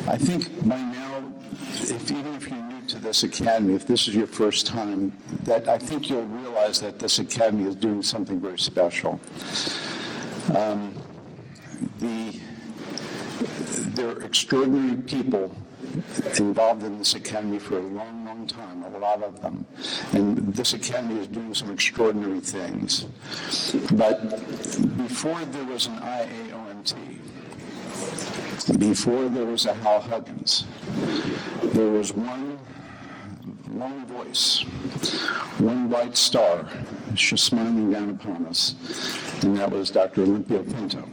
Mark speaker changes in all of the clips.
Speaker 1: I think by now, even if you're new to this academy, if this is your first time, that I think you'll realize that this academy is doing something very special. There are extraordinary people involved in this academy for a long, long time, a lot of them. And this academy is doing some extraordinary things. But before there was an IAOMT, before there was a Hal Huggins, there was one voice, one bright star just smiling down upon us, and that was Dr. Olympio Pinto.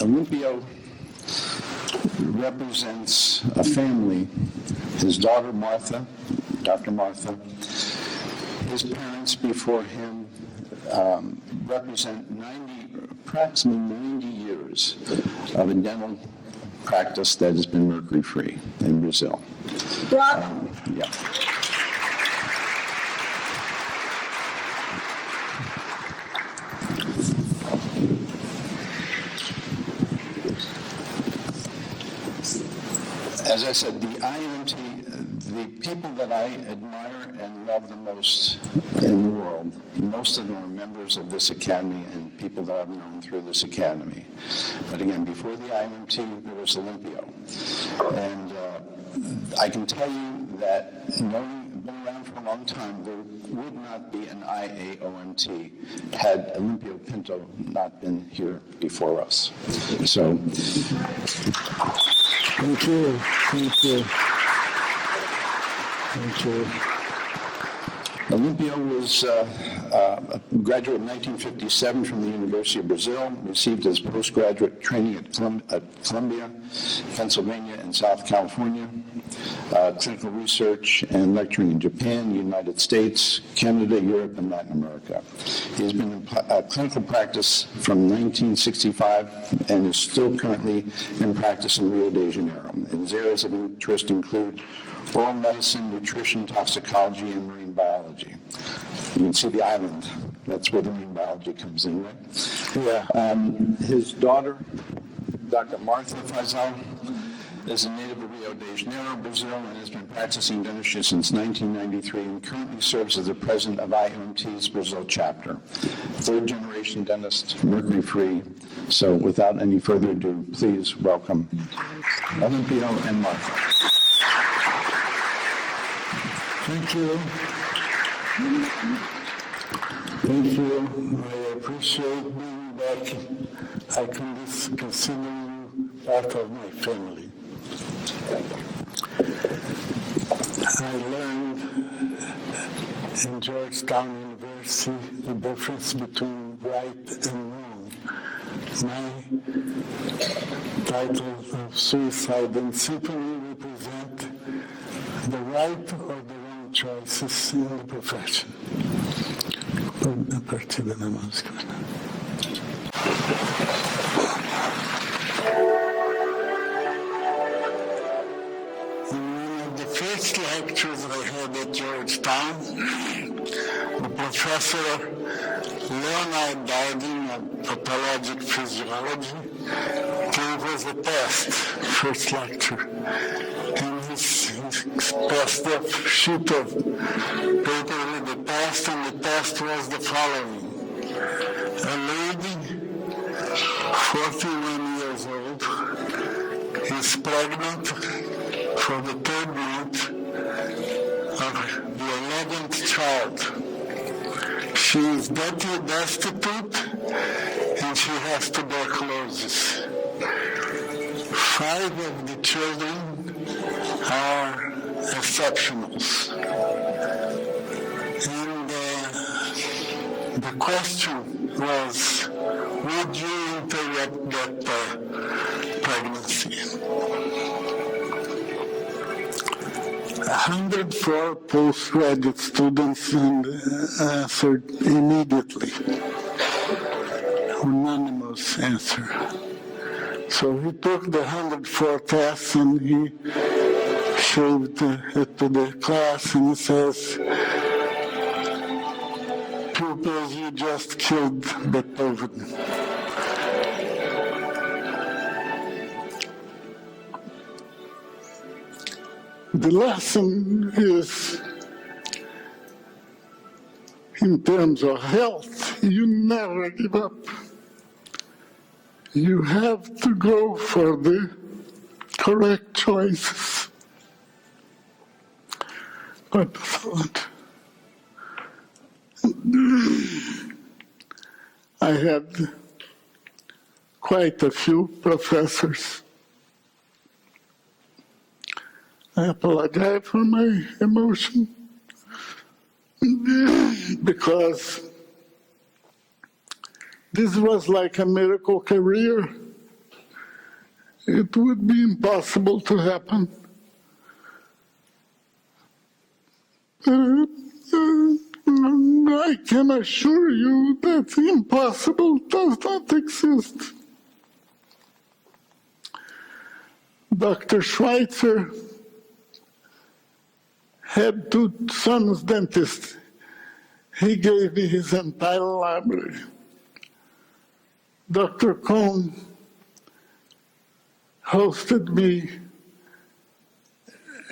Speaker 1: Olympio represents a family, his daughter Martha, Dr. Martha, his parents before him represent approximately 90 years of a dental practice that has been mercury-free in Brazil. Yeah. As I said, the IAOMT, the people that I admire and love the most in the world, most of them are members of this academy and people that I've known through this academy. But again, before the IAOMT, there was Olympio. And I can tell you that been around for a long time, there would not be an IAOMT had Olympio Pinto not been here before us. So,
Speaker 2: thank you. Thank you. Thank you.
Speaker 1: Olympio was a graduate in 1957 from the University of Brazil, received his postgraduate training at Columbia, Pennsylvania, and South California, clinical research and lecturing in Japan, United States, Canada, Europe, and Latin America. He has been in clinical practice from 1965 and is still currently in practice in Rio de Janeiro. His areas of interest include oral medicine, nutrition, toxicology, and marine biology. You can see the island. That's where the marine biology comes in, right?
Speaker 2: Yeah.
Speaker 1: His daughter, Dr. Martha Faissol, is a native of Rio de Janeiro, Brazil, and has been practicing dentistry since 1993 and currently serves as the president of IAOMT's Brazil chapter. Third-generation dentist, mercury-free. So without any further ado, please welcome Olympio and Martha.
Speaker 2: Thank you. Thank you. I appreciate being back. I can consider you part of my family. I learned in Georgetown University the difference between right and wrong. My title of Suicide and Symphony represent the right or the wrong choices in the profession. A partir da música. In one of the first lectures I had at Georgetown, the professor Leonard Darden of pathologic physiology gave us a test, first lecture. And he passed a sheet of paper with the test, and the test was the following. A lady, 41 years old, is pregnant for the 3rd month of the 11th child. She is destitute and she has tuberculosis. 5 of the children are exceptionals. And the question was, would you interrupt that pregnancy? 104 postgraduate students answered immediately. Unanimous answer. So he took the 104 tests and he showed it to the class and he says, pupils, you just killed Beethoven. the lesson is, in terms of health, you never give up. You have to go for the correct choices. But I had quite a few professors. I apologize for my emotion because this was like a miracle career. It would be impossible to happen. I can assure you that impossible does not exist. Dr. Schweitzer had two sons dentists. He gave me his entire library. Dr. Cohn hosted me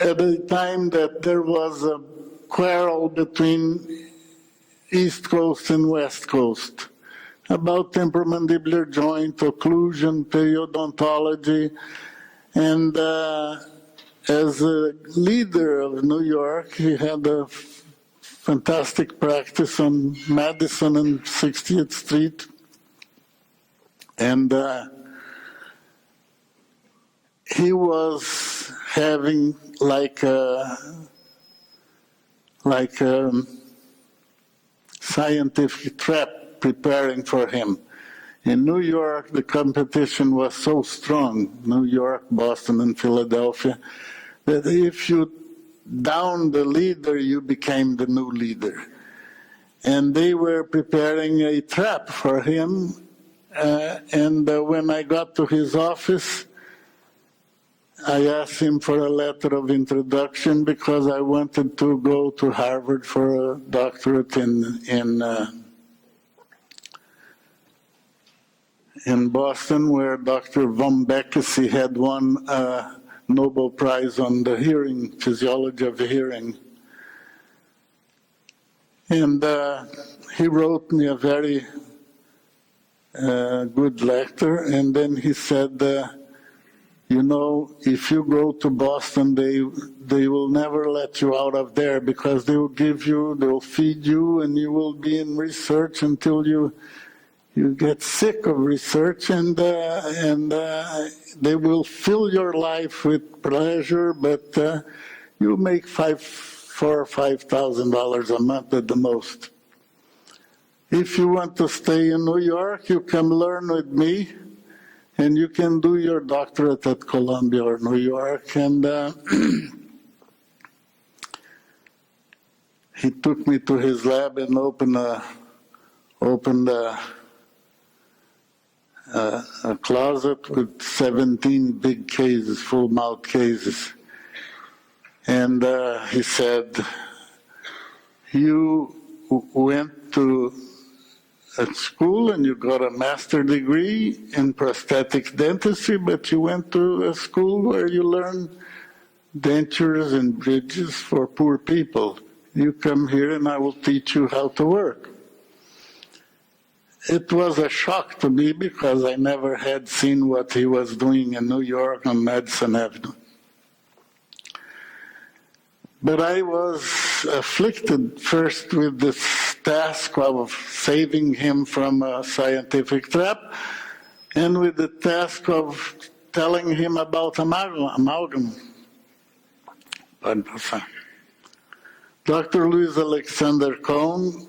Speaker 2: at a time that there was a quarrel between East Coast and West Coast about temporomandibular joint, occlusion, periodontology, and as a leader of New York, he had a fantastic practice on Madison and 60th Street. And he was having like a scientific trap preparing for him. In New York, the competition was so strong, New York, Boston, and Philadelphia, that if you downed the leader, you became the new leader. And they were preparing a trap for him. And when I got to his office, I asked him for a letter of introduction because I wanted to go to Harvard for a doctorate in Boston, where Dr. von Beckesy had won a Nobel Prize on the hearing, physiology of hearing. And he wrote me a very good letter, and then he said, you know, if you go to Boston, they will never let you out of there because they will they'll feed you, and you will be in research until you get sick of research, and they will fill your life with pleasure, but you make $4,000 or $5,000 a month at the most. If you want to stay in New York, you can learn with me, and you can do your doctorate at Columbia or New York. And he took me to his lab and opened a closet with 17 big cases, full mouth cases. And he said, you went to at school and you got a master's degree in prosthetic dentistry, but you went to a school where you learned dentures and bridges for poor people. You come here and I will teach you how to work. It was a shock to me because I never had seen what he was doing in New York on Madison Avenue. But I was afflicted first with this task of saving him from a scientific trap, and with the task of telling him about amalgam. Dr. Louis Alexander Cohn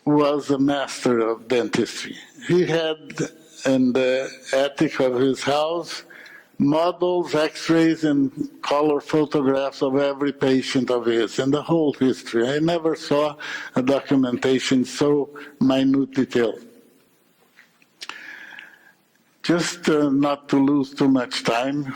Speaker 2: was a master of dentistry. He had in the attic of his house models, x-rays, and color photographs of every patient of his in the whole history. I never saw a documentation so minute detail. Just not to lose too much time,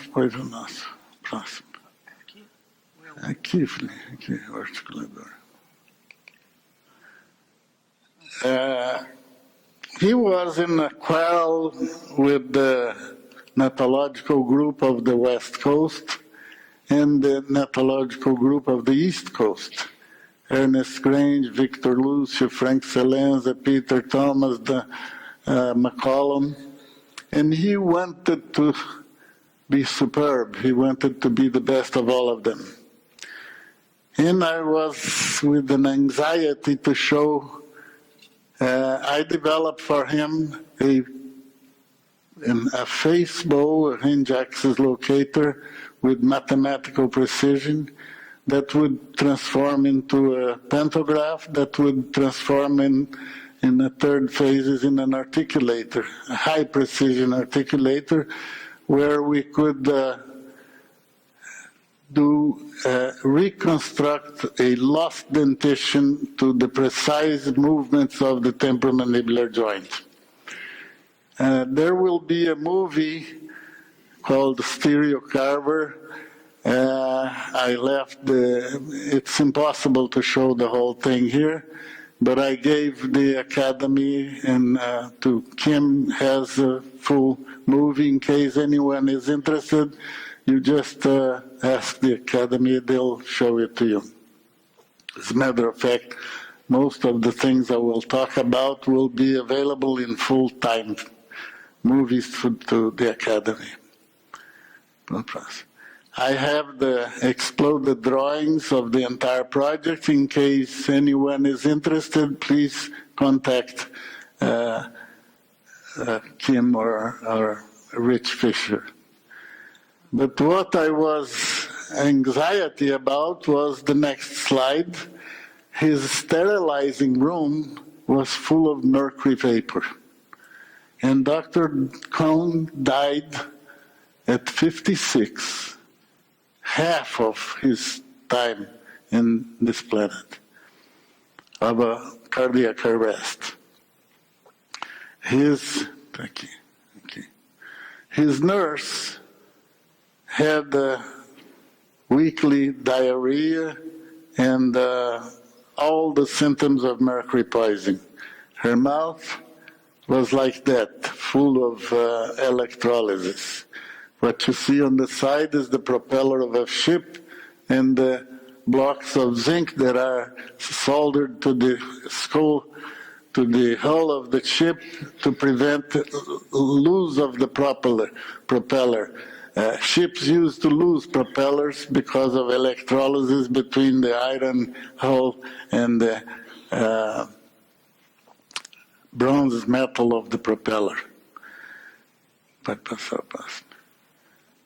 Speaker 2: he was in a quarrel with the Natological group of the West Coast, and the netological group of the East Coast. Ernest Grange, Victor Lucio, Frank Celenza, Peter Thomas, McCollum. And he wanted to be superb. He wanted to be the best of all of them. And I was with an anxiety to show, I developed for him a face bow, a hinge axis locator with mathematical precision that would transform into a pantograph, that would transform in the third phases in an articulator, a high precision articulator, where we could reconstruct a lost dentition to the precise movements of the temporomandibular joint. There will be a movie called Stereo Carver. It's impossible to show the whole thing here, but I gave the Academy and to Kim has a full movie in case anyone is interested. You just ask the Academy, they'll show it to you. As a matter of fact, most of the things I will talk about will be available in full-time movies to the Academy. I have the exploded drawings of the entire project. In case anyone is interested, please contact Kim or Rich Fisher. But what I was anxiety about was the next slide. His sterilizing room was full of mercury vapor. And Dr. Cohn died at 56, half of his time in this planet, of a cardiac arrest. His nurse had weekly diarrhea and all the symptoms of mercury poisoning. Her mouth was like that, full of electrolysis. What you see on the side is the propeller of a ship and the blocks of zinc that are soldered to the skull, to the hull of the ship to prevent lose of the propeller. Ships used to lose propellers because of electrolysis between the iron hull and the bronze metal of the propeller.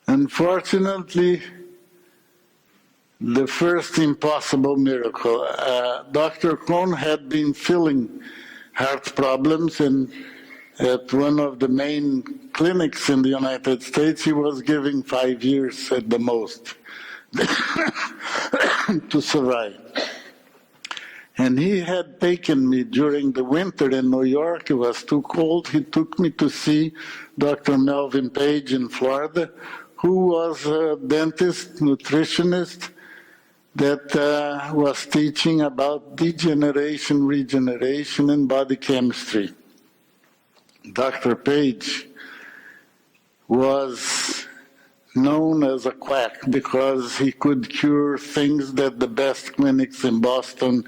Speaker 2: Unfortunately, the first impossible miracle. Dr. Cohn had been feeling heart problems, and at one of the main clinics in the United States, he was giving 5 years at the most to survive. And he had taken me during the winter in New York. It was too cold. He took me to see Dr. Melvin Page in Florida, who was a dentist, nutritionist, that was teaching about degeneration, regeneration, and body chemistry. Dr. Page was known as a quack because he could cure things that the best clinics in Boston,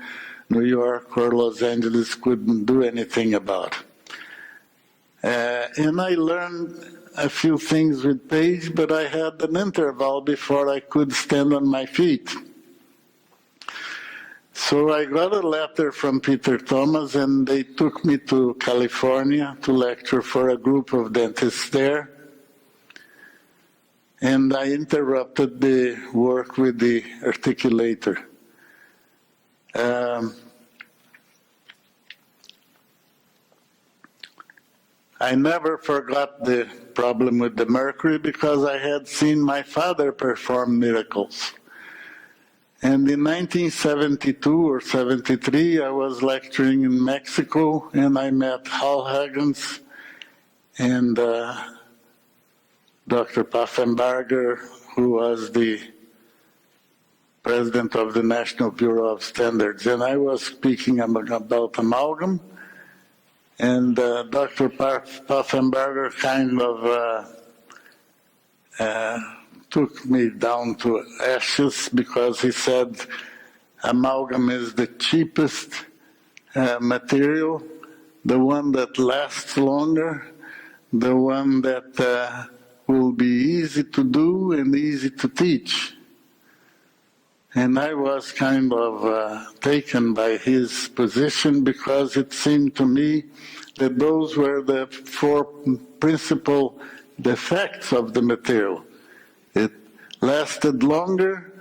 Speaker 2: New York, or Los Angeles couldn't do anything about. And I learned a few things with Page, but I had an interval before I could stand on my feet. So I got a letter from Peter Thomas, and they took me to California to lecture for a group of dentists there. And I interrupted the work with the articulator. I never forgot the problem with the mercury because I had seen my father perform miracles. And in 1972 or 73, I was lecturing in Mexico, and I met Hal Huggins and Dr. Paffenbarger, who was the president of the National Bureau of Standards. And I was speaking about amalgam, and Dr. Paffenbarger kind of took me down to ashes because he said amalgam is the cheapest material, the one that lasts longer, the one that will be easy to do and easy to teach. And I was kind of taken by his position because it seemed to me that those were the four principal defects of the material. It lasted longer,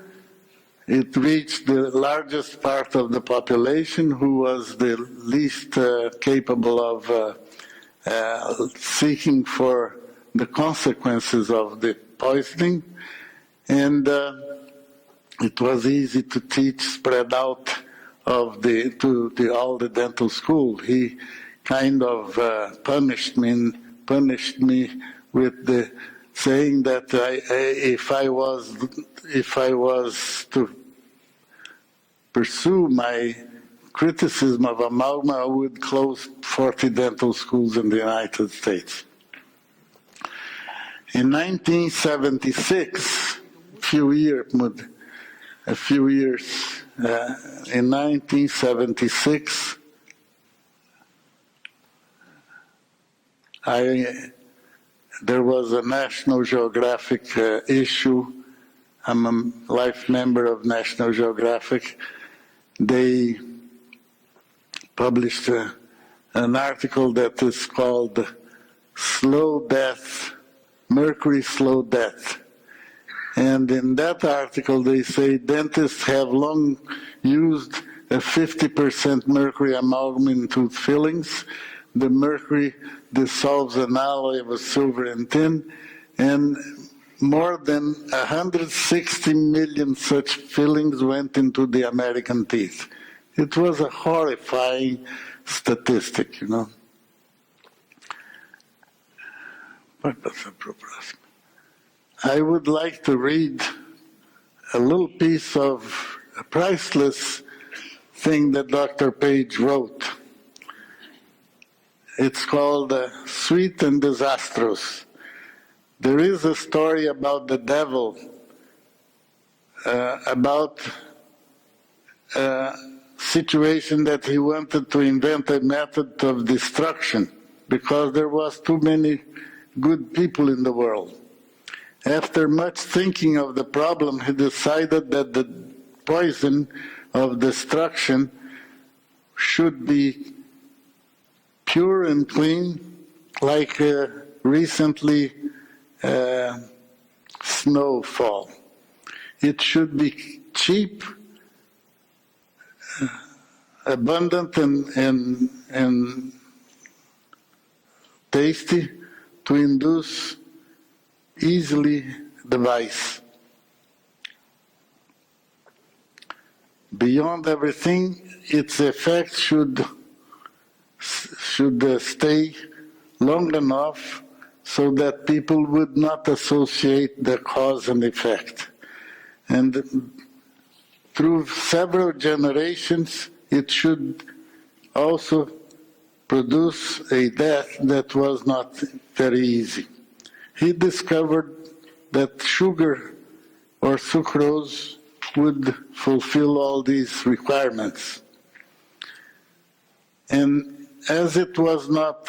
Speaker 2: it reached the largest part of the population who was the least capable of seeking for the consequences of the poisoning, and it was easy to teach, spread out to all the dental school. He kind of punished me with the saying that if I was to pursue my criticism of amalgam, I would close 40 dental schools in the United States. In 1976, in 1976, there was a National Geographic issue. I'm a life member of National Geographic. They published an article that is called Slow Death, Mercury Slow Death. And in that article they say dentists have long used a 50% mercury amalgam in tooth fillings. The mercury dissolves an alloy of silver and tin, and more than 160 million such fillings went into the American teeth. It was a horrifying statistic, you know. I would like to read a little piece of a priceless thing that Dr. Page wrote. It's called Sweet and Disastrous. There is a story about the devil, about a situation that he wanted to invent a method of destruction because there was too many good people in the world. After much thinking of the problem, he decided that the poison of destruction should be pure and clean, like recently snowfall. It should be cheap, abundant, and tasty to induce easily the vice. Beyond everything, its effect should stay long enough so that people would not associate the cause and effect. And through several generations, it should also produce a death that was not very easy. He discovered that sugar or sucrose would fulfill all these requirements. And as it was not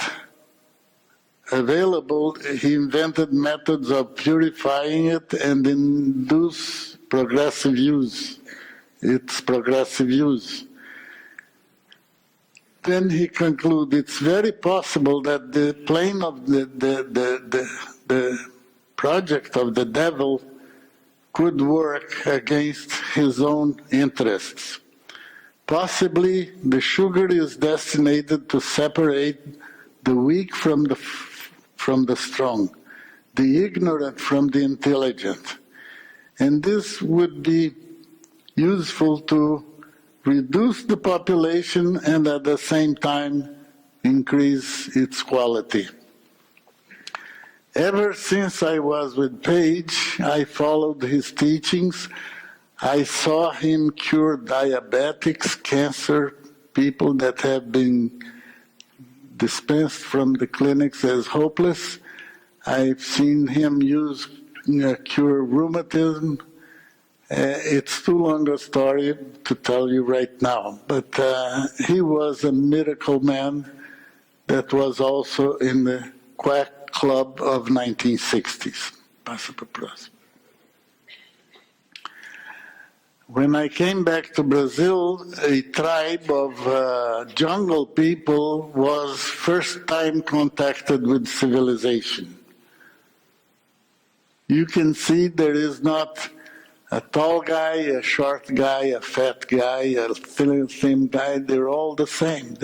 Speaker 2: available, he invented methods of purifying it and induce progressive use, its progressive use. Then he concluded it's very possible that the plane of the project of the devil could work against his own interests. Possibly the sugar is destined to separate the weak from the strong, the ignorant from the intelligent. And this would be useful to reduce the population and at the same time increase its quality. Ever since I was with Page, I followed his teachings. I saw him cure diabetics, cancer, people that have been dispensed from the clinics as hopeless. I've seen him use cure rheumatism. It's too long a story to tell you right now, but he was a miracle man that was also in the Quack Club of 1960s. When I came back to Brazil, a tribe of jungle people was first time contacted with civilization. You can see there is not a tall guy, a short guy, a fat guy, a thin guy. They're all the same.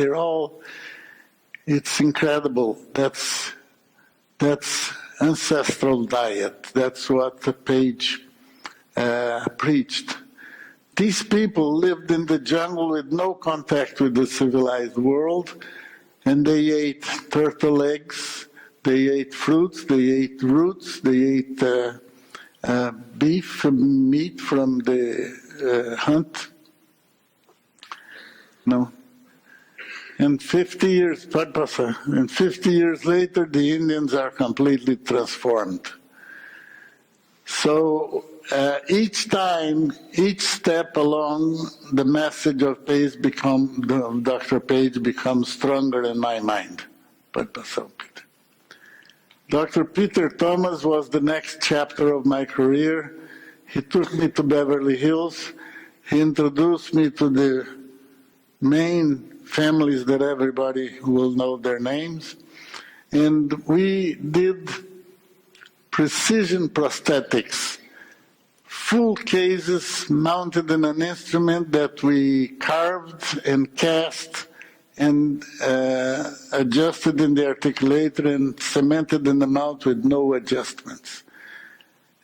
Speaker 2: It's incredible. That's ancestral diet. That's what the page preached. These people lived in the jungle with no contact with the civilized world, and they ate turtle eggs, they ate fruits, they ate roots, they ate beef, meat from the hunt. No. And 50 years later, the Indians are completely transformed. So each step along, the message of Dr. Page becomes stronger in my mind. Dr. Peter Thomas was the next chapter of my career. He took me to Beverly Hills. He introduced me to the main families that everybody will know their names. And we did precision prosthetics, full cases mounted in an instrument that we carved and cast and adjusted in the articulator and cemented in the mouth with no adjustments.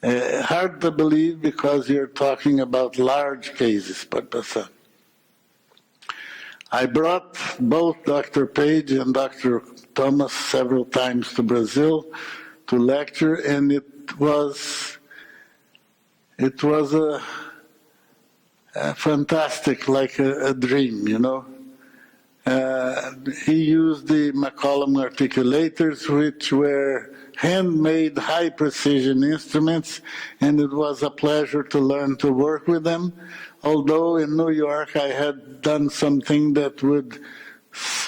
Speaker 2: Hard to believe because you're talking about large cases, but I brought both Dr. Page and Dr. Thomas several times to Brazil to lecture, and it was a fantastic, like a dream, you know. He used the McCollum articulators, which were handmade, high-precision instruments, and it was a pleasure to learn to work with them. Although in New York I had done something that would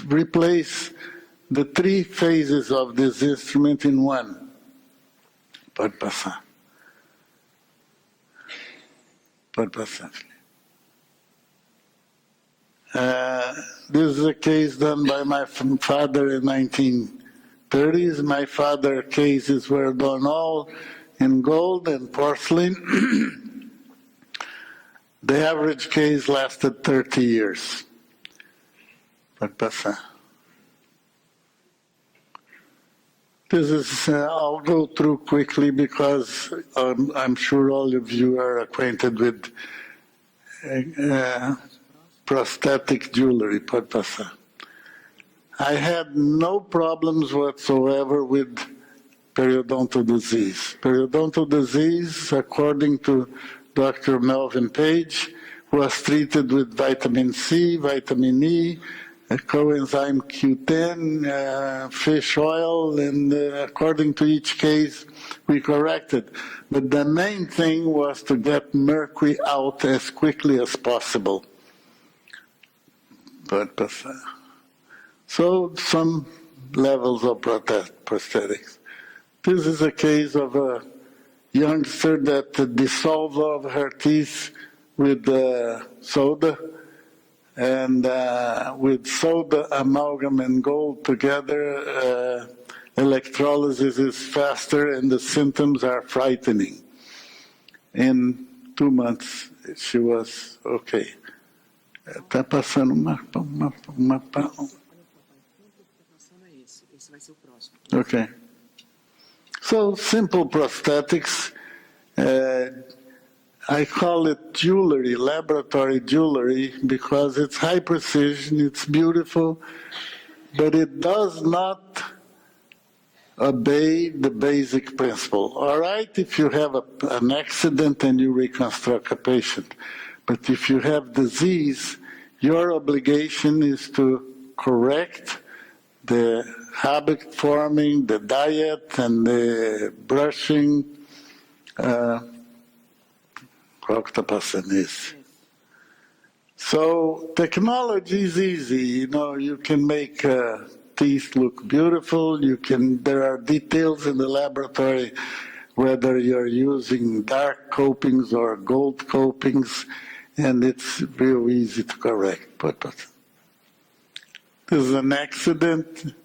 Speaker 2: replace the three phases of this instrument in one. Pode passar. This is a case done by my father in 1930s. My father's cases were done all in gold and porcelain. The average case lasted 30 years. Pode passar. This is, I'll go through quickly because I'm sure all of you are acquainted with prosthetic jewelry. Pode passar. I had no problems whatsoever with periodontal disease. Periodontal disease, according to Dr. Melvin Page, was treated with vitamin C, vitamin E, coenzyme Q10, fish oil, and according to each case, we corrected. But the main thing was to get mercury out as quickly as possible. So some levels of prosthetics. This is a case of a youngster that dissolved all of her teeth with soda, and with soda, amalgam, and gold together, electrolysis is faster and the symptoms are frightening. In 2 months, she was okay. Está passando uma. Okay. So simple prosthetics. I call it jewelry, laboratory jewelry, because it's high precision, it's beautiful, but it does not obey the basic principle. All right, if you have an accident and you reconstruct a patient, but if you have disease, your obligation is to correct the habit forming, the diet, and the brushing, Qual que está passando isso? So technology is easy. You know, you can make teeth look beautiful. There are details in the laboratory, whether you're using dark copings or gold copings, and it's real easy to correct. But this is an accident.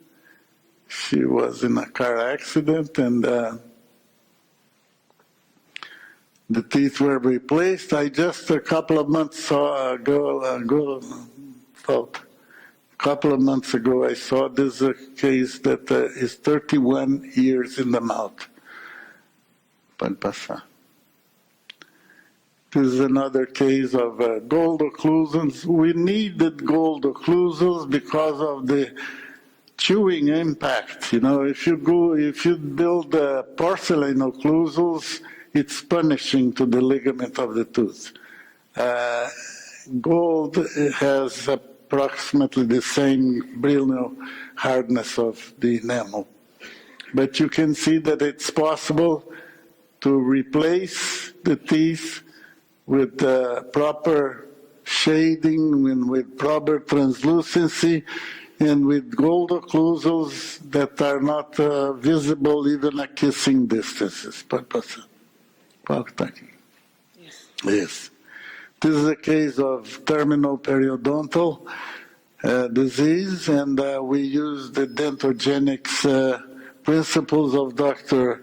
Speaker 2: She was in a car accident, and the teeth were replaced. I just a couple of months ago, I saw this case that is 31 years in the mouth. Pode passar. This is another case of gold occlusions. We needed gold occlusions because of the chewing impact. You know, if you build porcelain occlusals, it's punishing to the ligament of the tooth. Gold has approximately the same Brillo hardness of the enamel. But you can see that it's possible to replace the teeth with proper shading and with proper translucency and with gold occlusals that are not visible even at kissing distances. Yes. This is a case of terminal periodontal disease, and we use the dentogenics principles of Dr.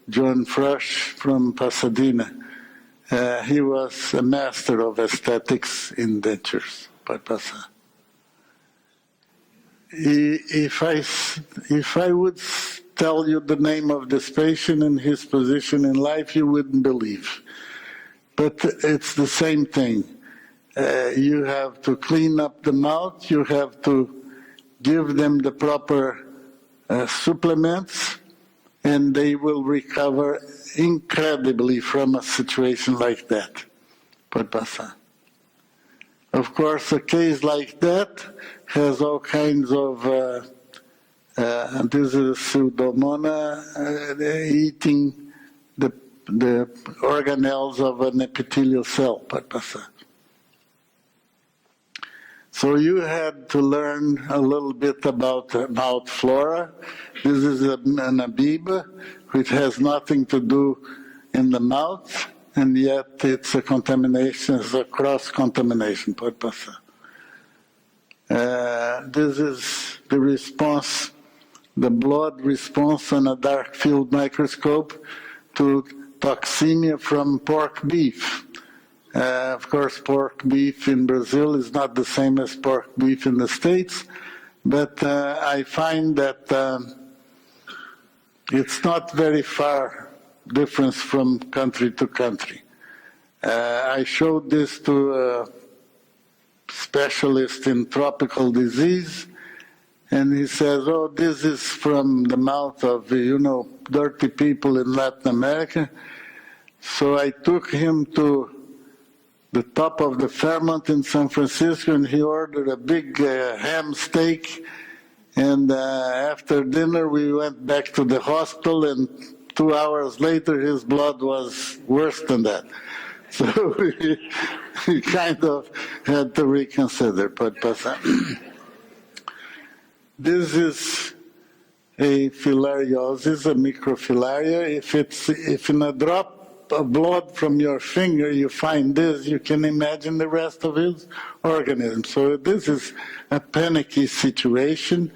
Speaker 2: John Frush from Pasadena. He was a master of aesthetics in dentures. If I would tell you the name of this patient and his position in life, you wouldn't believe. But it's the same thing. You have to clean up the mouth, you have to give them the proper supplements, and they will recover incredibly from a situation like that. Of course, a case like that has all kinds of, this is Pseudomonas eating the organelles of an epithelial cell. So you had to learn a little bit about mouth flora. This is an amoeba which has nothing to do in the mouth, and yet it's a contamination, it's a cross-contamination. This is the response, the blood response on a dark field microscope to toxemia from pork beef. Of course, pork beef in Brazil is not the same as pork beef in the States, but I find that it's not very far difference from country to country. I showed this to a specialist in tropical disease, and he says, oh, this is from the mouth of, dirty people in Latin America. So I took him to the top of the Fairmont in San Francisco, and he ordered a big ham steak. And after dinner, we went back to the hospital, and 2 hours later, his blood was worse than that. So we kind of had to reconsider. But this is a filariosis, a microfilaria. If in a drop of blood from your finger you find this, you can imagine the rest of his organism. So this is a panicky situation,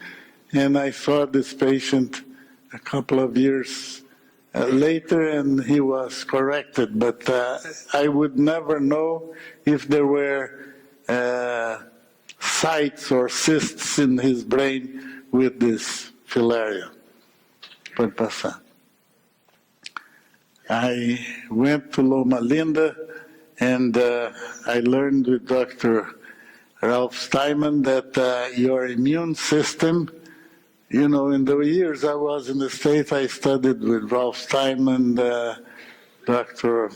Speaker 2: and I saw this patient a couple of years later, and he was corrected, but I would never know if there were sites or cysts in his brain with this filaria. Pode passar. I went to Loma Linda, and I learned with Dr. Ralph Steinman that your immune system, in the years I was in the States, I studied with Ralph Steinman. Dr.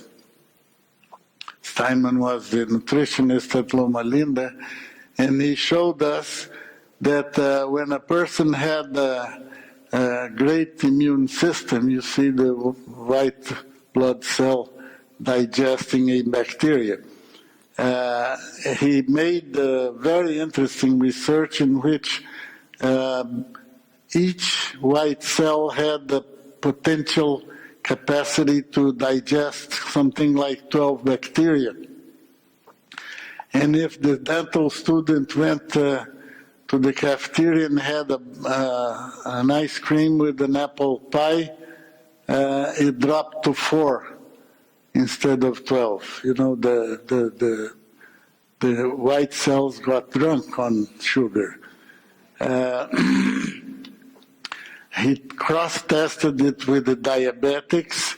Speaker 2: Steinman was the nutritionist at Loma Linda, and he showed us that when a person had a great immune system, you see the white blood cell digesting a bacteria. He made very interesting research in which each white cell had the potential capacity to digest something like 12 bacteria. And if the dental student went to the cafeteria and had an ice cream with an apple pie, it dropped to 4 instead of 12. You know, the white cells got drunk on sugar. He cross-tested it with the diabetics,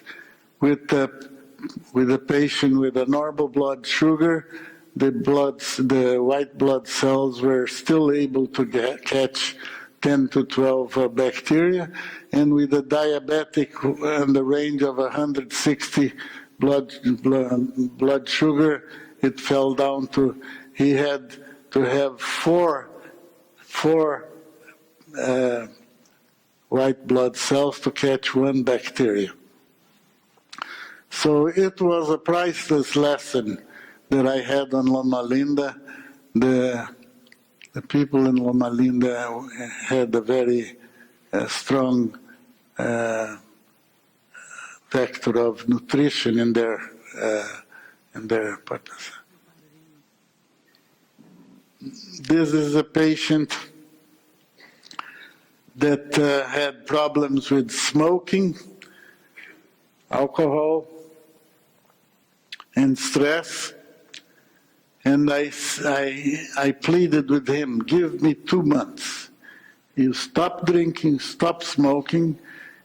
Speaker 2: with a patient with a normal blood sugar. The white blood cells were still able to catch 10 to 12 bacteria, and with a diabetic in the range of 160 blood sugar, it fell down to, he had to have four white blood cells to catch 1 bacteria. So it was a priceless lesson that I had on Loma Linda. The people in Loma Linda had a very strong factor of nutrition in their purpose. This is a patient that had problems with smoking, alcohol, and stress. And I pleaded with him, give me 2 months. You stop drinking, stop smoking,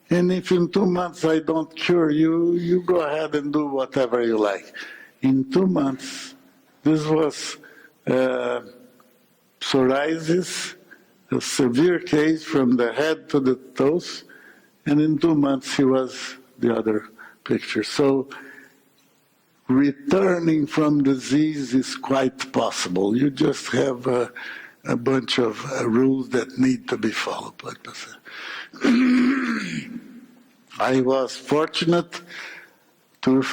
Speaker 2: and if in 2 months I don't cure you, you go ahead and do whatever you like. In 2 months, this was psoriasis, a severe case from the head to the toes, and in 2 months he was the other picture. So returning from disease is quite possible. You just have a bunch of rules that need to be followed. I was fortunate to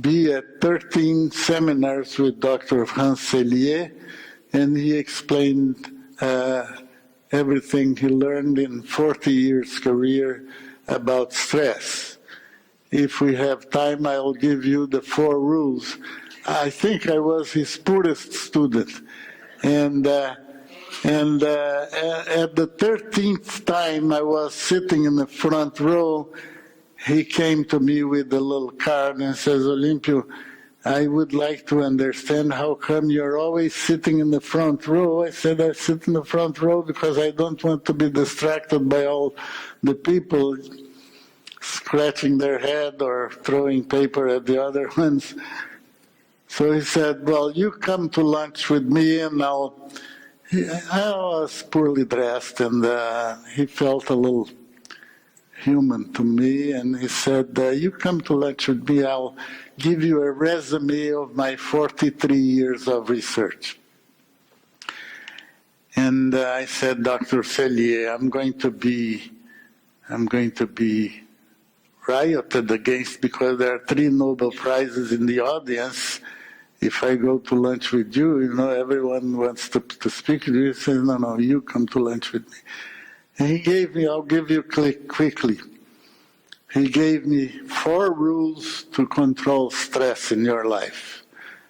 Speaker 2: be at 13 seminars with Dr. Hans Sellier, and he explained everything he learned in 40 years career about stress. If we have time, I'll give you the 4 rules. I think I was his poorest student. And at the 13th time I was sitting in the front row, he came to me with a little card and says, Olympio, I would like to understand how come you're always sitting in the front row. I said, I sit in the front row because I don't want to be distracted by all the people scratching their head or throwing paper at the other ones. So he said, well, you come to lunch with me, and I was poorly dressed, and he felt a little human to me, and he said, you come to lunch with me, I'll give you a resume of my 43 years of research. And I said, Dr. Sellier, I'm going to be rioted against because there are 3 Nobel Prizes in the audience. If I go to lunch with you, you know, everyone wants to speak to you. He says, no, you come to lunch with me. And he gave me, I'll give you quickly. He gave me 4 rules to control stress in your life.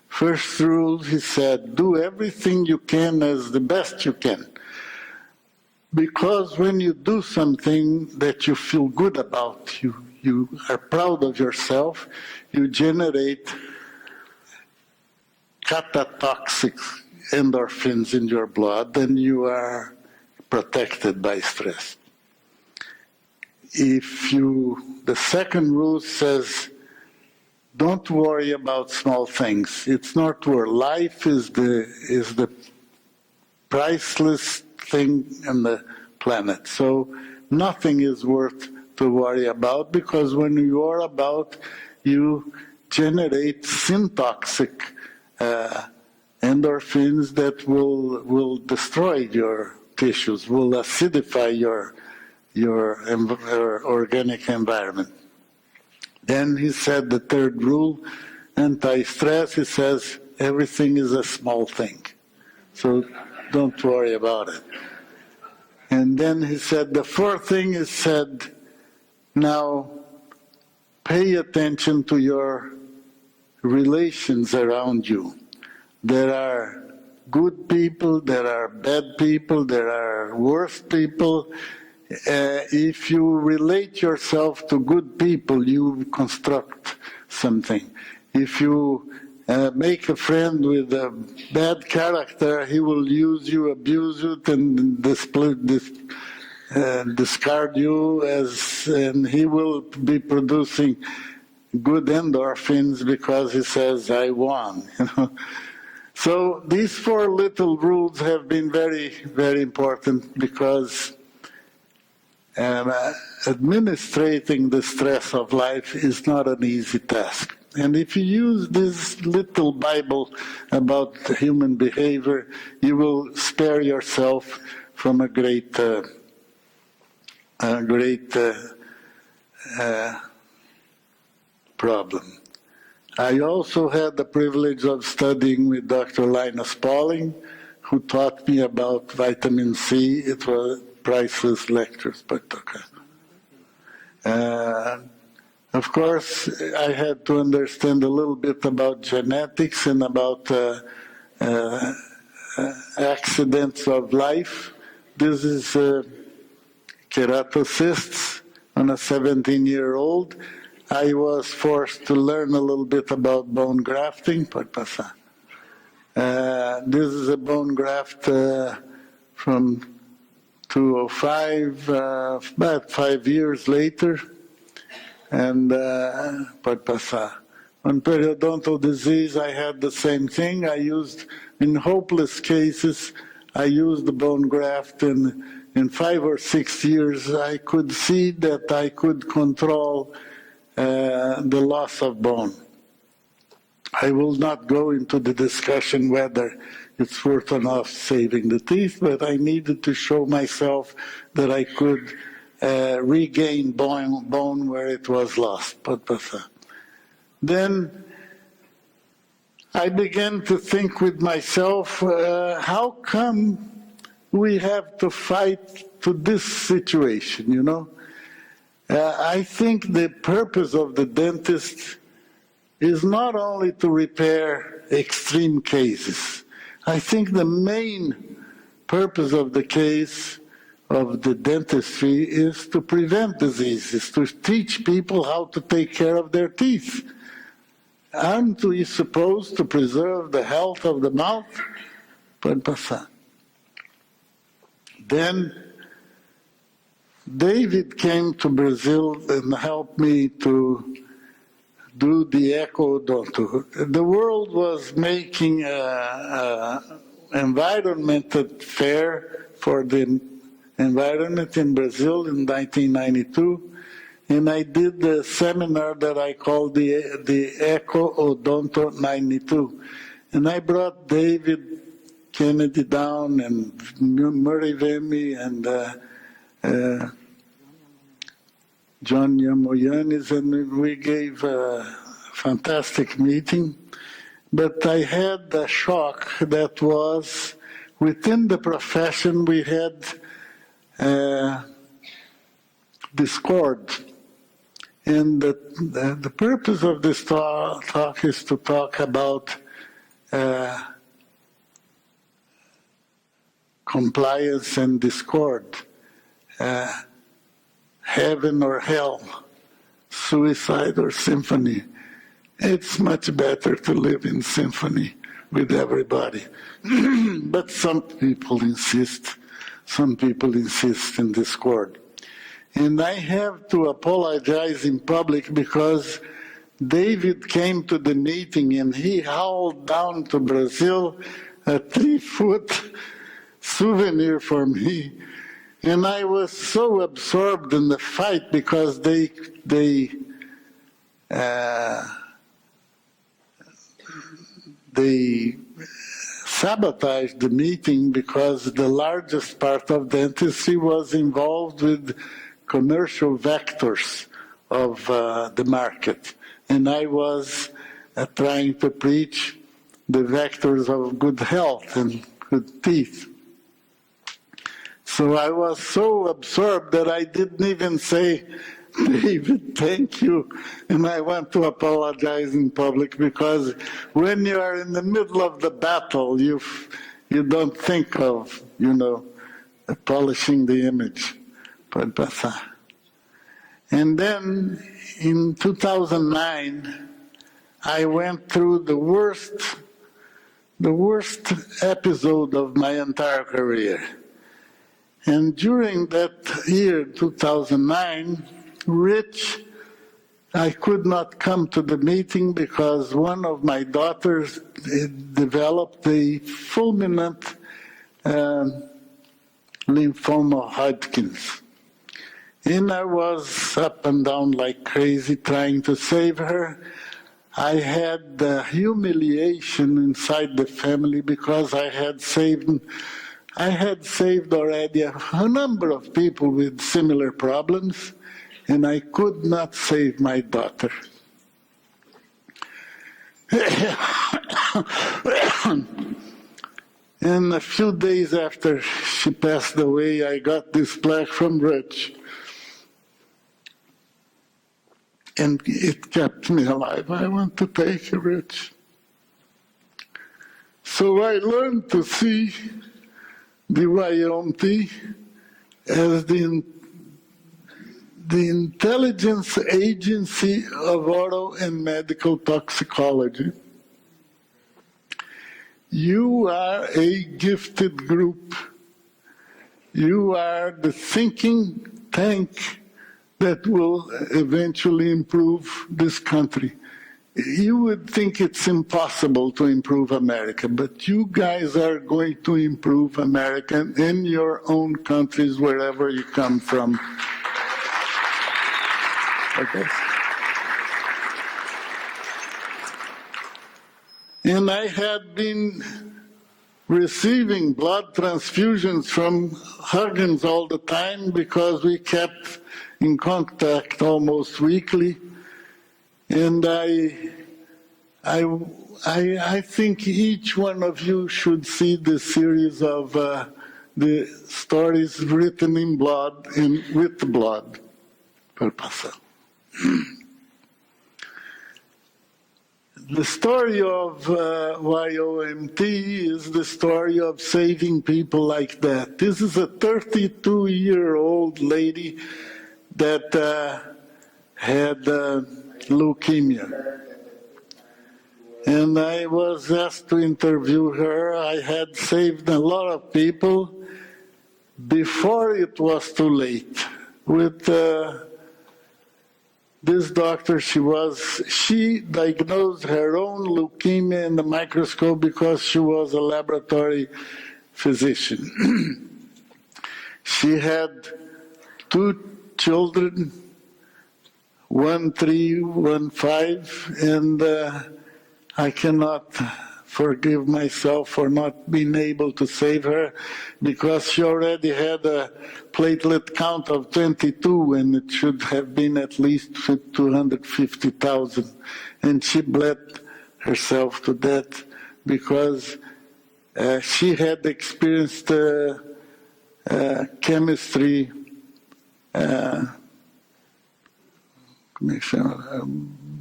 Speaker 2: First rule, he said, do everything you can as the best you can. Because when you do something that you feel good about, you are proud of yourself, you generate catatoxic endorphins in your blood, and you are protected by stress. The second rule says, don't worry about small things. It's not where life is the priceless thing on the planet. So nothing is worth to worry about, because when you are about, you generate syntoxic endorphins that will destroy your tissues, will acidify your organic environment. Then he said the third rule, anti-stress, he says, everything is a small thing. So don't worry about it. And then he said, the fourth thing is said, now pay attention to your relations around you. There are good people, there are bad people, there are worse people. If you relate yourself to good people, you construct something. If you make a friend with a bad character, he will use you, abuse you, and discard you, and he will be producing good endorphins because he says, I won. So these four little rules have been very, very important because administrating the stress of life is not an easy task. And if you use this little Bible about human behavior, you will spare yourself from a great problem. I also had the privilege of studying with Dr. Linus Pauling, who taught me about vitamin C. It was priceless lectures, but okay. Of course, I had to understand a little bit about genetics and about accidents of life. This is keratocysts on a 17-year-old. I was forced to learn a little bit about bone grafting. This is a bone graft from 205, about 5 years later. And on periodontal disease, I had the same thing. I used, in hopeless cases, I used the bone graft, and in 5 or 6 years, I could see that I could control the loss of bone. I will not go into the discussion whether it's worth enough saving the teeth, but I needed to show myself that I could regain bone where it was lost. Then I began to think with myself, how come we have to fight to this situation, you know? I think the purpose of the dentist is not only to repair extreme cases. I think the main purpose of the case of the dentistry is to prevent diseases, to teach people how to take care of their teeth. Aren't we supposed to preserve the health of the mouth? Then David came to Brazil and helped me to do the eco-odonto. The world was making an environmental fair for the environment in Brazil in 1992, and I did the seminar that I called the Eco-Odonto 92. And I brought David Kennedy down and Murray Vemi and John Yamoyanis, and we gave a fantastic meeting. But I had a shock that was, within the profession we had discord. And the purpose of this talk is to talk about compliance and discord, heaven or hell, suicide or symphony. It's much better to live in symphony with everybody. But some people insist in discord. And I have to apologize in public because David came to the meeting and he hauled down to Brazil a 3-foot souvenir for me. And I was so absorbed in the fight because they sabotaged the meeting because the largest part of dentistry was involved with commercial vectors of the market. And I was trying to preach the vectors of good health and good teeth. So I was so absorbed that I didn't even say, David, thank you. And I want to apologize in public, because when you are in the middle of the battle, you don't think of, polishing the image. And then in 2009, I went through the worst episode of my entire career. And during that year, 2009, Rich, I could not come to the meeting because one of my daughters developed a fulminant lymphoma Hodgkin's. And I was up and down like crazy trying to save her. I had the humiliation inside the family because I had saved already a number of people with similar problems, and I could not save my daughter. And a few days after she passed away, I got this plaque from Rich. And it kept me alive. I want to thank you, Rich. So I learned to see the IAOMT as the intelligence agency of auto and medical toxicology. You are a gifted group. You are the thinking tank that will eventually improve this country. You would think it's impossible to improve America, but you guys are going to improve America in your own countries, wherever you come from. Okay. And I had been receiving blood transfusions from Huggins all the time because we kept in contact almost weekly. And I think each one of you should see the series of the stories written in blood and with blood. The story of IAOMT is the story of saving people like that. This is a 32-year-old lady that had leukemia. And I was asked to interview her. I had saved a lot of people before it was too late. With this doctor, she diagnosed her own leukemia in the microscope because she was a laboratory physician. She had 2 children, 1 3, 1 5, and I cannot forgive myself for not being able to save her because she already had a platelet count of 22 and it should have been at least 250,000. And she bled herself to death because she had experienced chemistry,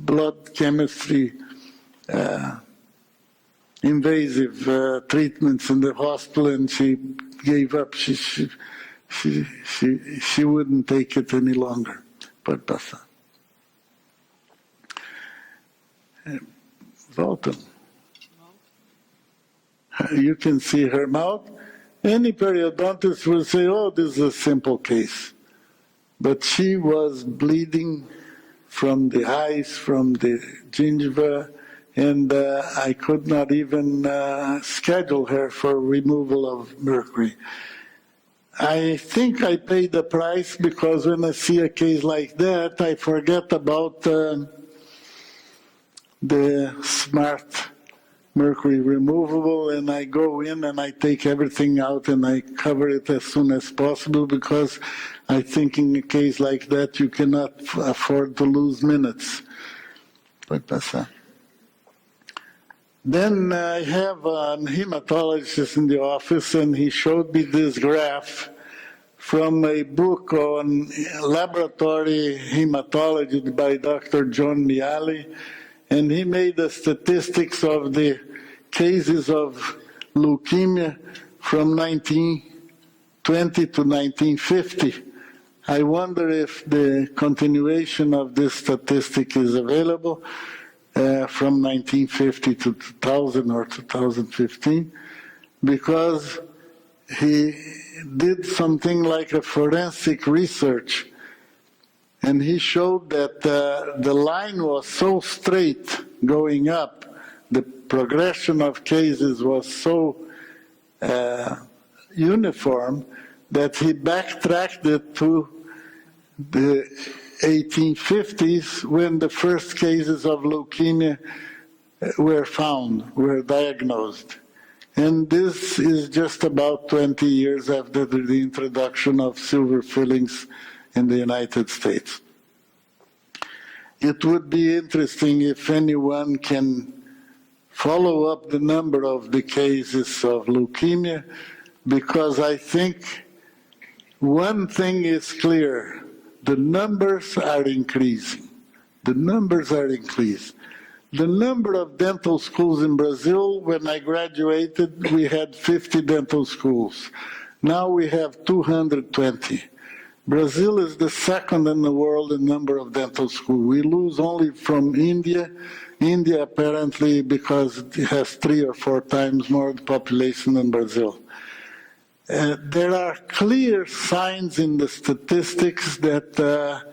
Speaker 2: blood chemistry, invasive treatments in the hospital, and she gave up. She wouldn't take it any longer. Volta. You can see her mouth. Any periodontist will say, oh, this is a simple case. But she was bleeding from the eyes, from the gingiva, and I could not even schedule her for removal of mercury. I think I paid the price because when I see a case like that, I forget about the smart mercury removable, and I go in and I take everything out and I cover it as soon as possible, because I think in a case like that you cannot afford to lose minutes. Then I have a hematologist in the office, and he showed me this graph from a book on laboratory hematology by Dr. John Miali, and he made the statistics of the cases of leukemia from 1920 to 1950. I wonder if the continuation of this statistic is available from 1950 to 2000 or 2015, because he did something like a forensic research, and he showed that the line was so straight going up, the progression of cases was so uniform, that he backtracked it to the 1850s, when the first cases of leukemia were diagnosed. And this is just about 20 years after the introduction of silver fillings in the United States. It would be interesting if anyone can follow up the number of the cases of leukemia, because I think one thing is clear: the numbers are increasing. The numbers are increasing. The number of dental schools in Brazil, when I graduated, we had 50 dental schools. Now we have 220. Brazil is the second in the world in number of dental schools. We lose only from India. India, apparently, because it has 3 or 4 times more population than Brazil. There are clear signs in the statistics that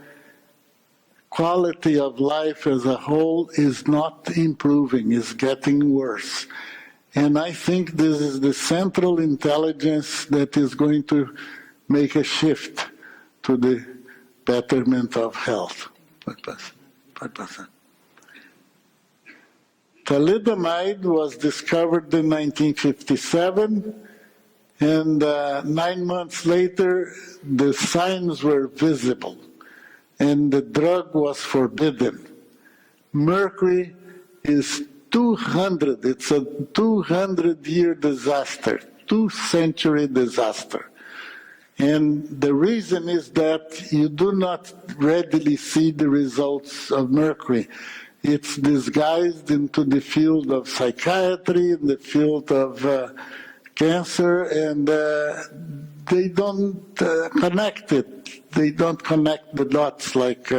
Speaker 2: quality of life as a whole is not improving, is getting worse. And I think this is the central intelligence that is going to make a shift to the betterment of health. Thalidomide was discovered in 1957, and 9 months later, the signs were visible, and the drug was forbidden. Mercury is 200, it's a 200-year disaster, 2-century disaster. And the reason is that you do not readily see the results of mercury. It's disguised into the field of psychiatry, in the field of cancer, and they don't connect it. They don't connect the dots like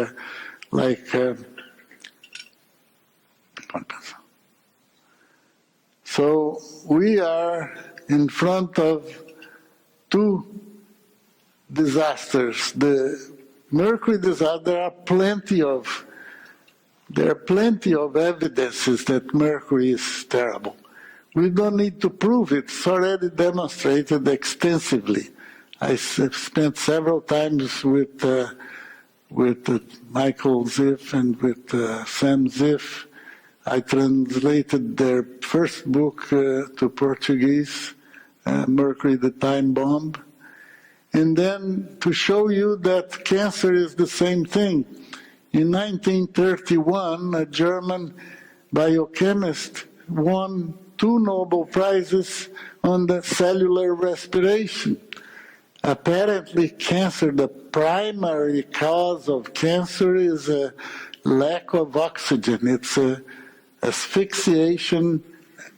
Speaker 2: So we are in front of 2 disasters. The mercury disaster, there are plenty of evidences that mercury is terrible. We don't need to prove it. It's already demonstrated extensively. I spent several times with Michael Ziff and with Sam Ziff. I translated their first book to Portuguese, Mercury the Time Bomb. And then to show you that cancer is the same thing. In 1931, a German biochemist won 2 Nobel Prizes on the cellular respiration. Apparently, cancer, the primary cause of cancer is a lack of oxygen. It's a asphyxiation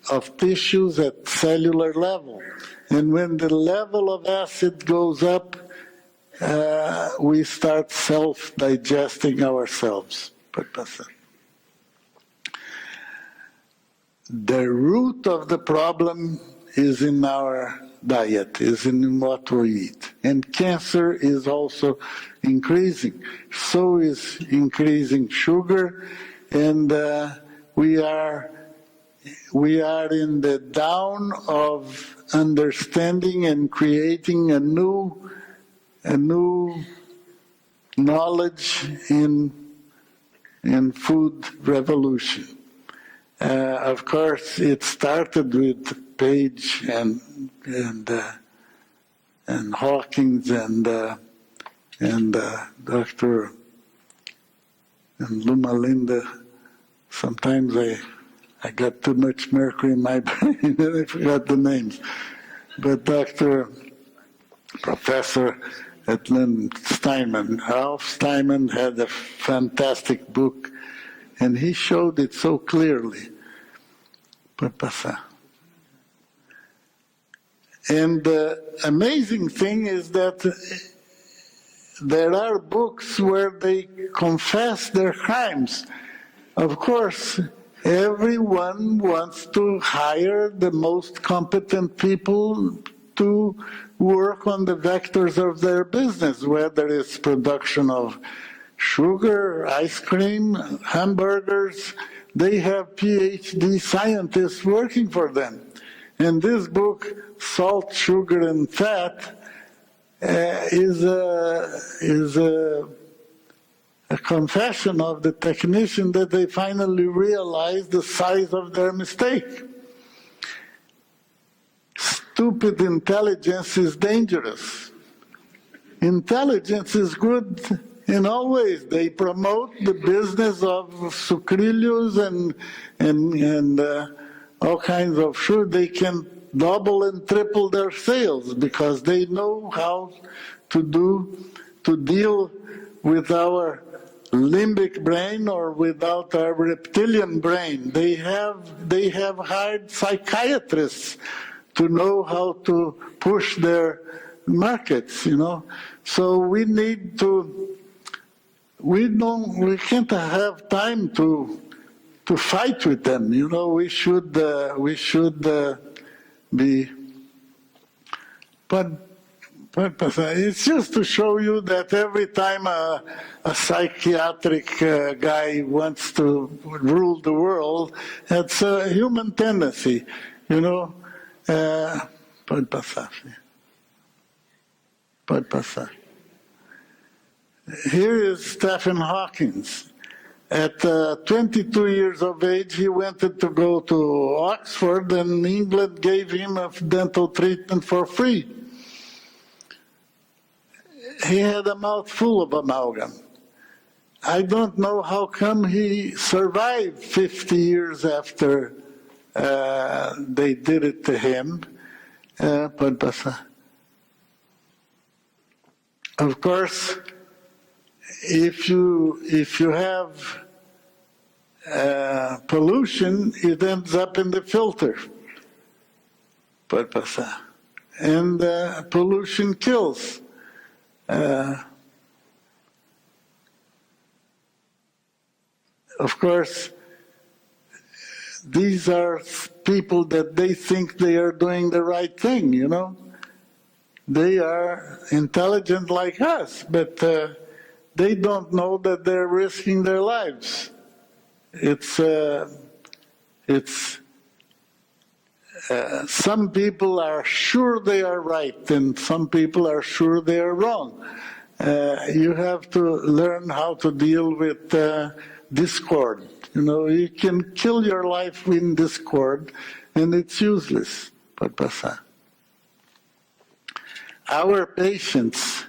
Speaker 2: of tissues at cellular level. And when the level of acid goes up, we start self-digesting ourselves. The root of the problem is in our diet, is in what we eat. And cancer is also increasing. So is increasing sugar, and we are in the down of understanding and creating a new knowledge in food revolution. Of course, it started with Page and Hawkins and Dr. and Luma Linda. Sometimes I got too much mercury in my brain and I forgot the names. But Professor Edlin Steinman, Ralph Steinman had a fantastic book, and he showed it so clearly. And the amazing thing is that there are books where they confess their crimes. Of course, everyone wants to hire the most competent people to work on the vectors of their business, whether it's production of sugar, ice cream, hamburgers. They have PhD scientists working for them. And this book, Salt, Sugar, and Fat, is a confession of the technician that they finally realized the size of their mistake. Stupid intelligence is dangerous. Intelligence is good in all ways. They promote the business of sucrillos and all kinds of sugar. They can double and triple their sales because they know how to deal with our limbic brain or without our reptilian brain. They have hired psychiatrists to know how to push their markets, So we can't have time to fight with them, We should be. But it's just to show you that every time a psychiatric guy wants to rule the world, it's a human tendency, Here is Stephen Hawking. At 22 years of age, he wanted to go to Oxford, and England gave him a dental treatment for free. He had a mouthful of amalgam. I don't know how come he survived 50 years after they did it to him. Of course, if you have pollution, it ends up in the filter. And pollution kills. Of course, these are people that they think they are doing the right thing, They are intelligent like us, but they don't know that they're risking their lives. Some people are sure they are right, and some people are sure they are wrong. You have to learn how to deal with discord. You can kill your life in discord, and it's useless. Our patients,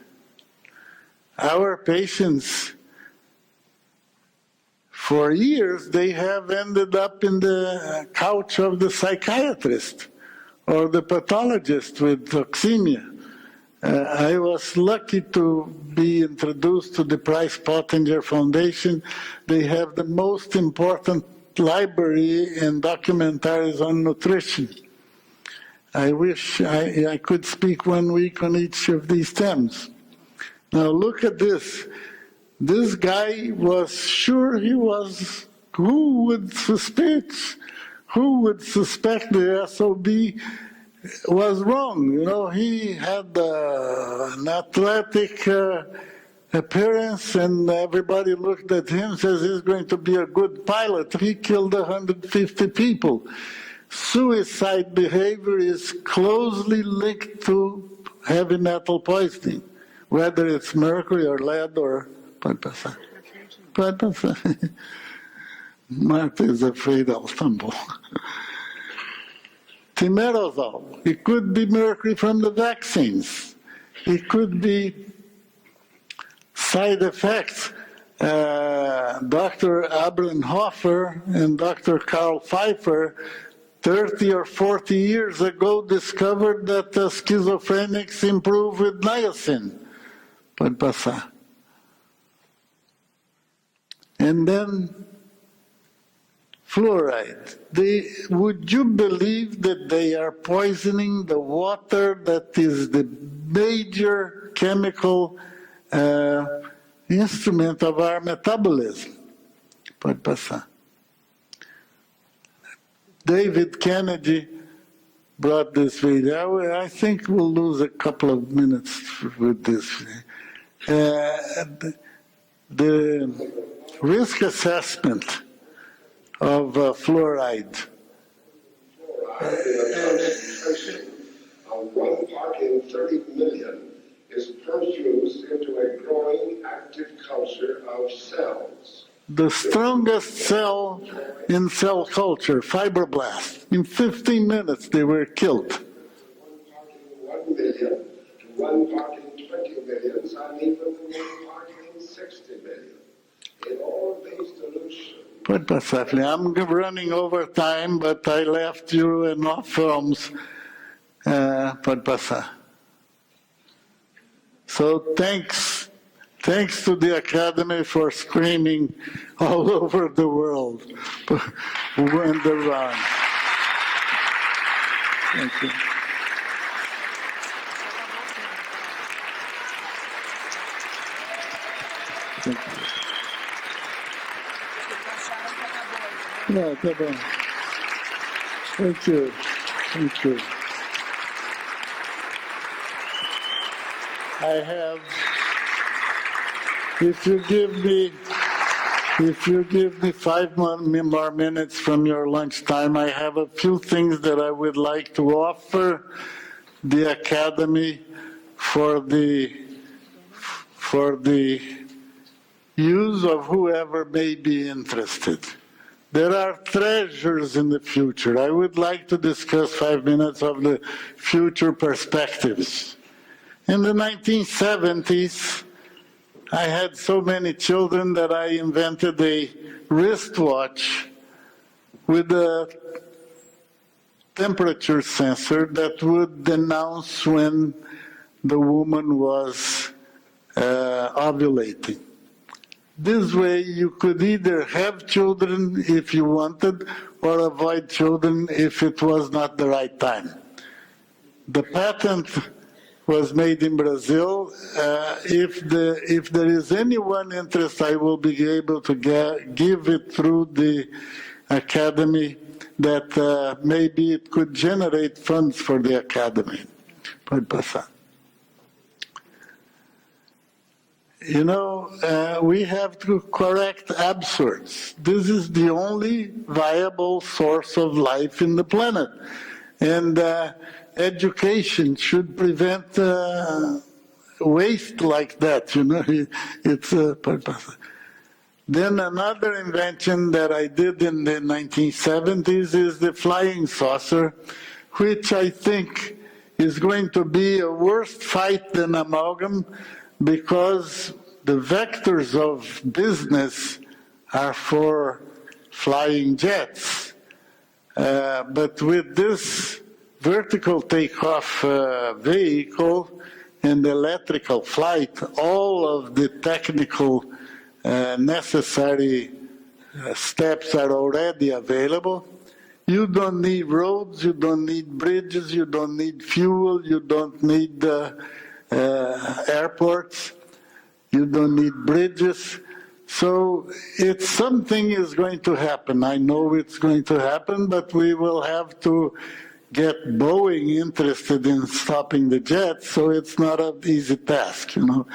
Speaker 2: for years, they have ended up in the couch of the psychiatrist or the pathologist with toxemia. I was lucky to be introduced to the Price Pottinger Foundation. They have the most important library and documentaries on nutrition. I wish I could speak 1 week on each of these themes. Now look at this. This guy was sure he was, who would suspect the SOB was wrong? He had an athletic appearance, and everybody looked at him and says he's going to be a good pilot. He killed 150 people. Suicide behavior is closely linked to heavy metal poisoning, whether it's mercury or lead or Martha is afraid I'll stumble. Thimerosal. It could be mercury from the vaccines. It could be side effects. Dr. Abrenhofer and Dr. Karl Pfeiffer 30 or 40 years ago discovered that schizophrenics improve with niacin. Pode passar. And then fluoride. Would you believe that they are poisoning the water that is the major chemical instrument of our metabolism? Pode passar. David Kennedy brought this video. I think we'll lose a couple of minutes with this. The risk assessment of fluoride.
Speaker 3: Of 1 part in 30 million is perfused into a growing active culture of cells.
Speaker 2: The strongest cell in cell culture, fibroblast. In 15 minutes, they were killed.
Speaker 3: 1 part in 1 million to 1 part in 20 million, and even 1 part in 60 million. In all these dilutions,
Speaker 2: Pode passar, filho. I'm running over time, but I left you enough films. Pode passar. So thanks to the Academy for screaming all over the world when the run. Thank you. Thank you. No, tá bom. Thank you. Thank you. I have, if you give me 5 more minutes from your lunchtime, I have a few things that I would like to offer the Academy for the use of whoever may be interested. There are treasures in the future. I would like to discuss 5 minutes of the future perspectives. In the 1970s, I had so many children that I invented a wristwatch with a temperature sensor that would announce when the woman was ovulating. This way you could either have children if you wanted or avoid children if it was not the right time. The patent was made in Brazil. If there is anyone interested, I will be able to give it through the Academy that maybe it could generate funds for the Academy. Pode passar. You know, we have to correct absurds. This is the only viable source of life in the planet. And education should prevent waste like that, you know. It's Then another invention that I did in the 1970s is the flying saucer, which I think is going to be a worse fight than amalgam, because the vectors of business are for flying jets. But with this vertical takeoff vehicle and electrical flight, all of the technical necessary steps are already available. You don't need roads, you don't need bridges, you don't need fuel, you don't need airports, you don't need bridges. So it's something is going to happen. I know it's going to happen, but we will have to get Boeing interested in stopping the jets, so it's not an easy task, you know.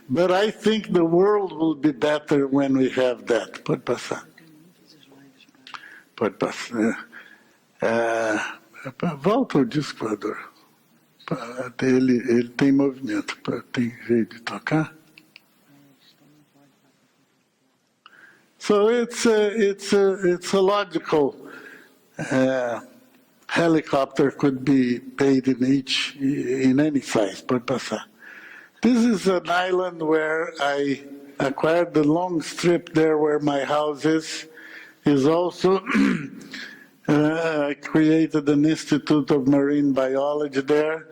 Speaker 2: But I think the world will be better when we have that. Pode passar. Pode passar. Volta o disco, voador. Ele tem movimento, tem jeito de tocar?
Speaker 4: So it's a logical helicopter could be paid in any size, but this is an island where I acquired the long strip there where my house is also I created an Institute of Marine Biology there,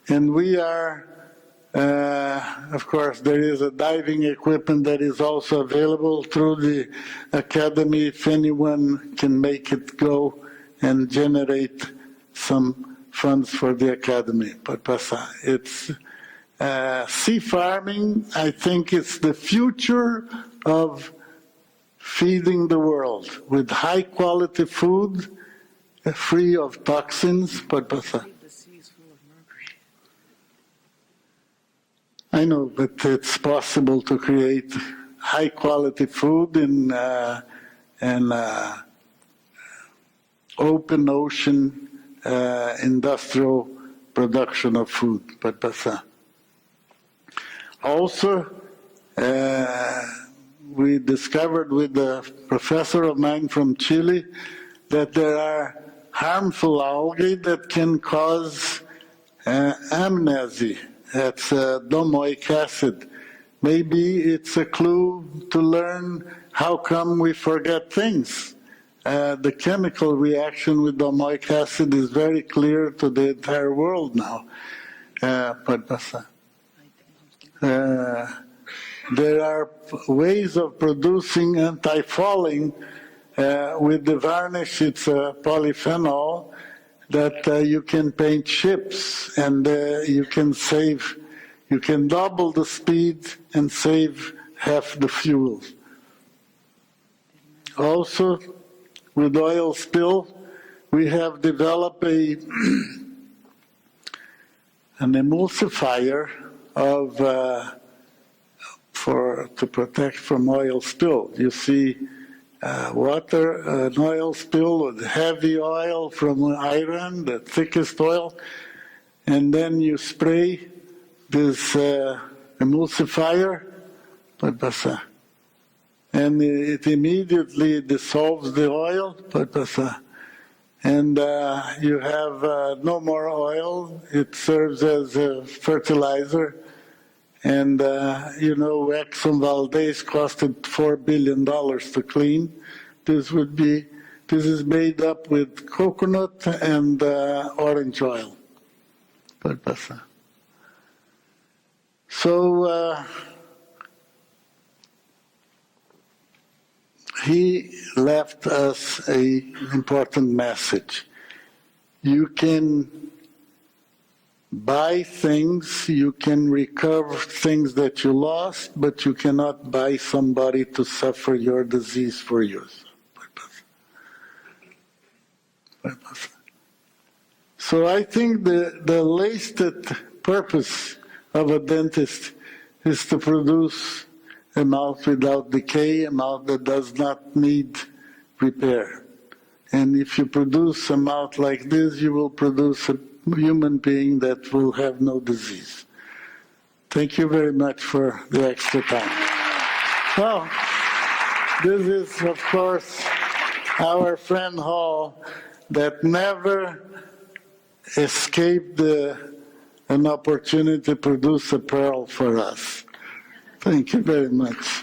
Speaker 4: and we are, of course, there is a diving equipment that is also available through the Academy if anyone can make it go and generate some funds for the Academy. It's sea farming, I think it's the future of feeding the world with high quality food, free of toxins. I know, but it's possible to create high quality food in an open ocean industrial production of food. Also, we discovered with a professor of mine from Chile that there are harmful algae that can cause amnesia. That's domoic acid. Maybe it's a clue to learn how come we forget things. The chemical reaction with domoic acid is very clear to the entire world now. There are ways of producing anti-fouling with the varnish. It's a polyphenol that you can paint ships, and you can double the speed and save half the fuel. Also, with oil spill, we have developed an emulsifier to protect from oil spill. You see an oil spill with heavy oil from Iran, the thickest oil, and then you spray this emulsifier, and it immediately dissolves the oil, and you have no more oil. It serves as a fertilizer. And, Exxon Valdez costed $4 billion to clean. This is made up with coconut and orange oil. So he left us an important message. You can buy things, you can recover things that you lost, but you cannot buy somebody to suffer your disease for you. So I think the lasted purpose of a dentist is to produce a mouth without decay, a mouth that does not need repair. And if you produce a mouth like this, you will produce a human being that will have no disease. Thank you very much for the extra time. Well, this is, of course, our friend Hall that never escaped an opportunity to produce a pearl for us. Thank you very much.